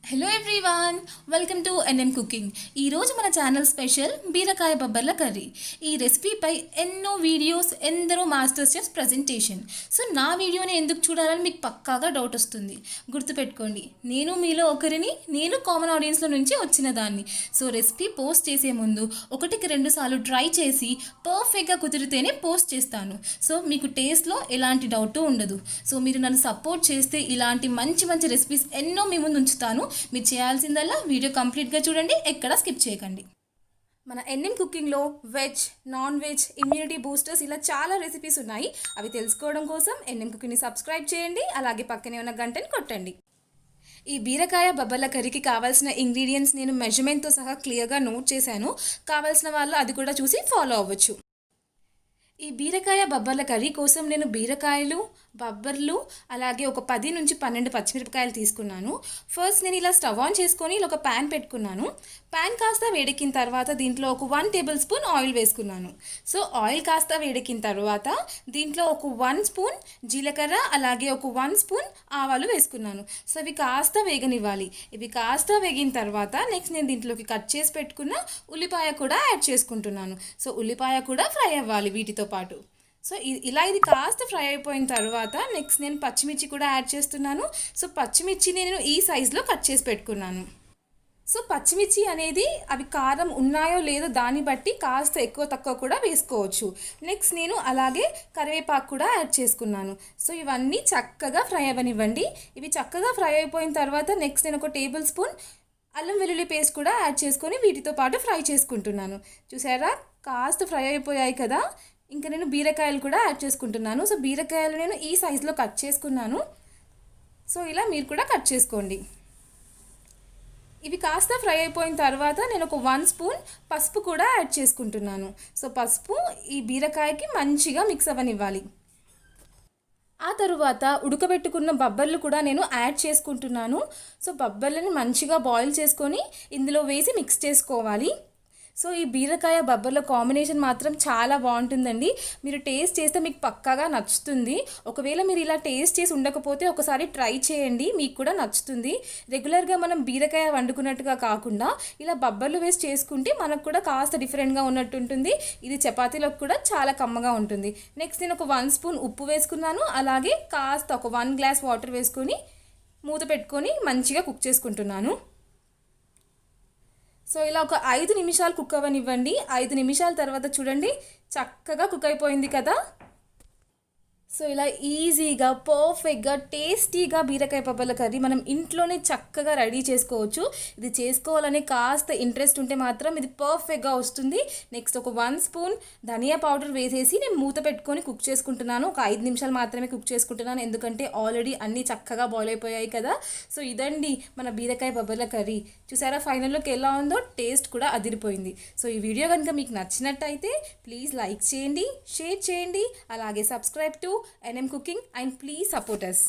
Hello everyone, welcome to NM cooking. ఈరోజు మన channel special బీరకాయ బొబ్బర్ల కర్రీ. ఈ రెసిపీపై ఎన్నో వీడియోస్, ఎందరో మాస్టర్ షెఫ్స్ ప్రజెంటేషన్. సో నా వీడియోని ఎందుకు చూడాలని మీకు పక్కాగా డౌట్ వస్తుంది. గుర్తుపెట్టుకోండి, నేను మీలో ఒకరిని, నేను కామన్ ఆడియన్స్లో నుంచి వచ్చిన దాన్ని. సో రెసిపీ పోస్ట్ చేసే ముందు ఒకటికి 2 సార్లు ట్రై చేసి పర్ఫెక్ట్గా కుదిరితేనే పోస్ట్ చేస్తాను. సో మీకు టేస్ట్లో ఎలాంటి డౌట్ ఉండదు. సో మీరు నన్ను సపోర్ట్ చేస్తే ఇలాంటి మంచి మంచి రెసిపీస్ ఎన్నో మీ ముందు ఉంచుతాను. మీరు చేయాల్సిందల్లా వీడియో కంప్లీట్గా చూడండి, ఎక్కడ స్కిప్ చేయకండి. మన ఎన్ఎం కుకింగ్లో veg, non veg, immunity boosters ఇలా చాలా రెసిపీస్ ఉన్నాయి. అవి తెలుసుకోవడం కోసం ఎన్ఎం కుకింగ్ని సబ్స్క్రైబ్ చేయండి, అలాగే పక్కనే ఉన్న గంటని కొట్టండి. ఈ బీరకాయ బొబ్బర్ల కర్రీకి కావాల్సిన ఇంగ్రీడియంట్స్ నేను మెజర్మెంట్తో సహా క్లియర్గా నోట్ చేశాను. కావాల్సిన వాళ్ళు అది కూడా చూసి ఫాలో అవ్వచ్చు. ఈ బీరకాయ బొబ్బర్ల కర్రీ కోసం నేను బీరకాయలు, బొబ్బర్లు, అలాగే ఒక 10 నుంచి 12 పచ్చిమిరపకాయలు తీసుకున్నాను. ఫస్ట్ నేను ఇలా స్టవ్ ఆన్ చేసుకొని ఇలా ఒక ప్యాన్ పెట్టుకున్నాను. ప్యాన్ కాస్త వేడెక్కిన తర్వాత దీంట్లో ఒక 1 టేబుల్ స్పూన్ ఆయిల్ వేసుకున్నాను. సో ఆయిల్ కాస్త వేడెక్కిన తర్వాత దీంట్లో ఒక 1 స్పూన్ జీలకర్ర, అలాగే ఒక 1 స్పూన్ ఆవాలు వేసుకున్నాను. సో ఇవి కాస్త వేగనివ్వాలి. ఇవి కాస్త వేగిన తర్వాత నెక్స్ట్ నేను దీంట్లోకి కట్ చేసి పెట్టుకున్న ఉల్లిపాయ కూడా యాడ్ చేసుకుంటున్నాను. సో ఉల్లిపాయ కూడా ఫ్రై అవ్వాలి వీటితో పాటు. సో ఇది కాస్త ఫ్రై అయిపోయిన తర్వాత నెక్స్ట్ నేను పచ్చిమిర్చి కూడా యాడ్ చేస్తున్నాను. సో పచ్చిమిర్చి నేను ఈ సైజులో కట్ చేసి పెట్టుకున్నాను. సో పచ్చిమిర్చి అనేది అవి కారం ఉన్నాయో లేదో దాన్ని బట్టి కాస్త ఎక్కువ తక్కువ కూడా వేసుకోవచ్చు. నెక్స్ట్ నేను అలాగే కరివేపాకు కూడా యాడ్ చేసుకున్నాను. సో ఇవన్నీ చక్కగా ఫ్రై అవ్వనివ్వండి. ఇవి చక్కగా ఫ్రై అయిపోయిన తర్వాత నెక్స్ట్ నేను ఒక టేబుల్ స్పూన్ అల్లం వెల్లుల్లి పేస్ట్ కూడా యాడ్ చేసుకొని వీటితో పాటు ఫ్రై చేసుకుంటున్నాను. చూసారా, కాస్త ఫ్రై అయిపోయాయి కదా. ఇంకా నేను బీరకాయలు కూడా యాడ్ చేసుకుంటున్నాను. సో బీరకాయలు నేను ఈ సైజులో కట్ చేసుకున్నాను. సో ఇలా మీరు కూడా కట్ చేసుకోండి. ఇవి కాస్త ఫ్రై అయిపోయిన తర్వాత నేను ఒక 1 స్పూన్ పసుపు కూడా యాడ్ చేసుకుంటున్నాను. సో పసుపు ఈ బీరకాయకి మంచిగా మిక్స్ అవ్వనివ్వాలి. ఆ తరువాత ఉడకబెట్టుకున్న బొబ్బర్లు కూడా నేను యాడ్ చేసుకుంటున్నాను. సో బొబ్బర్లని మంచిగా బాయిల్ చేసుకొని ఇందులో వేసి మిక్స్ చేసుకోవాలి. సో ఈ బీరకాయ బొబ్బర్ల కాంబినేషన్ మాత్రం చాలా బాగుంటుందండి. మీరు టేస్ట్ చేస్తే మీకు పక్కాగా నచ్చుతుంది. ఒకవేళ మీరు ఇలా టేస్ట్ చేసి ఉండకపోతే ఒకసారి ట్రై చేయండి, మీకు కూడా నచ్చుతుంది. రెగ్యులర్గా మనం బీరకాయ వండుకున్నట్టుగా కాకుండా ఇలా బొబ్బర్లు వేసి చేసుకుంటే మనకు కూడా కాస్త డిఫరెంట్గా ఉన్నట్టు ఉంటుంది. ఇది చపాతీలోకి కూడా చాలా కమ్మగా ఉంటుంది. నెక్స్ట్ నేను ఒక 1 స్పూన్ ఉప్పు వేసుకున్నాను. అలాగే కాస్త ఒక 1 గ్లాస్ వాటర్ వేసుకొని మూత పెట్టుకొని మంచిగా కుక్ చేసుకుంటున్నాను. సో ఇలా ఒక 5 నిమిషాలు కుక్ అవ్వనివ్వండి. 5 నిమిషాల తర్వాత చూడండి, చక్కగా కుక్ అయిపోయింది కదా. సో ఇలా ఈజీగా, పర్ఫెక్ట్గా, టేస్టీగా బీరకాయ బొబ్బర్ల కర్రీ మనం ఇంట్లోనే చక్కగా రెడీ చేసుకోవచ్చు. ఇది చేసుకోవాలని కాస్త ఇంట్రెస్ట్ ఉంటే మాత్రం ఇది పర్ఫెక్ట్గా వస్తుంది. నెక్స్ట్ ఒక 1 స్పూన్ ధనియా పౌడర్ వేసేసి నేను మూత పెట్టుకొని కుక్ చేసుకుంటున్నాను. ఒక 5 నిమిషాలు మాత్రమే కుక్ చేసుకుంటున్నాను, ఎందుకంటే ఆల్రెడీ అన్నీ చక్కగా బాయిల్ అయిపోయాయి కదా. సో ఇదండి మన బీరకాయ బొబ్బర్ల కర్రీ. చూసారా ఫైనల్లోకి ఎలా ఉందో, టేస్ట్ కూడా అదిరిపోయింది. సో ఈ వీడియో కనుక మీకు నచ్చినట్టయితే ప్లీజ్ లైక్ చేయండి, షేర్ చేయండి, అలాగే subscribe to NM Cooking and please support us.